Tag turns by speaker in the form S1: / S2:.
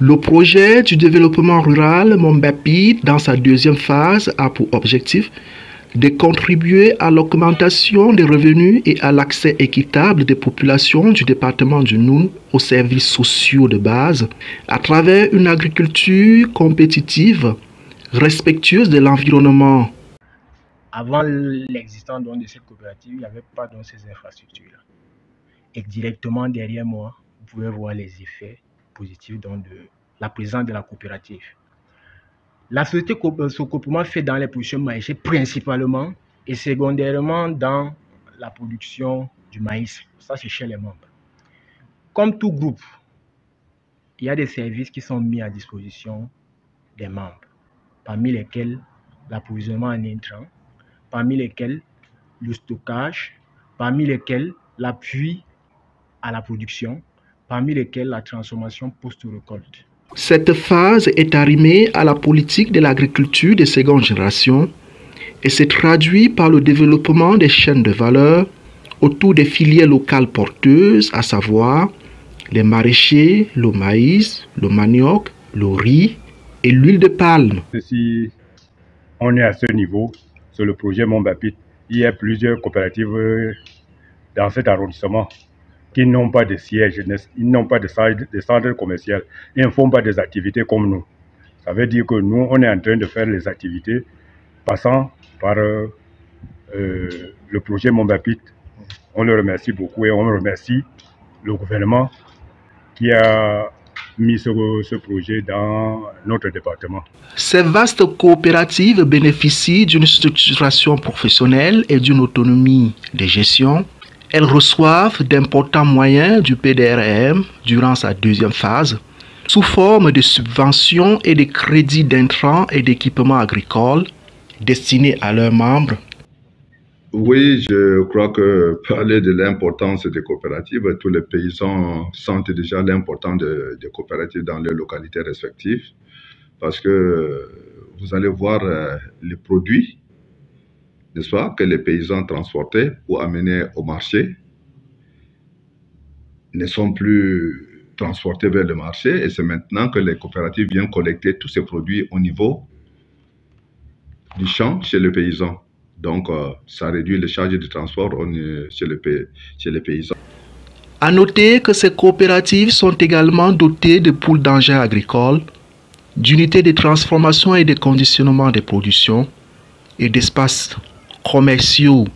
S1: Le projet du développement rural Mombapit, dans sa deuxième phase, a pour objectif de contribuer à l'augmentation des revenus et à l'accès équitable des populations du département du Noun aux services sociaux de base à travers une agriculture compétitive, respectueuse de l'environnement.
S2: Avant l'existence de cette coopérative, il n'y avait pas ces infrastructures-là. Et directement derrière moi, vous pouvez voir les effets positifs de la présence de la coopérative. La société se groupement fait dans les productions maraîchères principalement et secondairement dans la production du maïs. Ça, c'est chez les membres. Comme tout groupe, il y a des services qui sont mis à disposition des membres, parmi lesquels l'approvisionnement en intrants, parmi lesquels le stockage, parmi lesquels l'appui à la production, parmi lesquels la transformation post-récolte.
S1: Cette phase est arrimée à la politique de l'agriculture de seconde génération et se traduit par le développement des chaînes de valeur autour des filières locales porteuses, à savoir les maraîchers, le maïs, le manioc, le riz et l'huile de palme.
S3: Si on est à ce niveau, sur le projet Mombapit, il y a plusieurs coopératives dans cet arrondissement qui n'ont pas de siège, ils n'ont pas de centre commercial, ils ne font pas des activités comme nous. Ça veut dire que nous, on est en train de faire les activités passant par le projet Mombapit. On le remercie beaucoup et on remercie le gouvernement qui a mis ce projet dans notre département.
S1: Ces vastes coopératives bénéficient d'une structuration professionnelle et d'une autonomie de gestion. Elles reçoivent d'importants moyens du PDRM durant sa deuxième phase, sous forme de subventions et de crédits d'intrants et d'équipements agricoles destinés à leurs membres.
S4: Oui, je crois que parler de l'importance des coopératives, tous les paysans sentent déjà l'importance des coopératives dans leurs localités respectives, parce que vous allez voir les produits, n'est-ce pas, que les paysans transportaient ou amenaient au marché ne sont plus transportés vers le marché et c'est maintenant que les coopératives viennent collecter tous ces produits au niveau du champ chez les paysans. Donc, ça réduit les charges de transport chez les paysans.
S1: À noter que ces coopératives sont également dotées de poules d'engins agricoles, d'unités de transformation et de conditionnement des productions et d'espaces commerciaux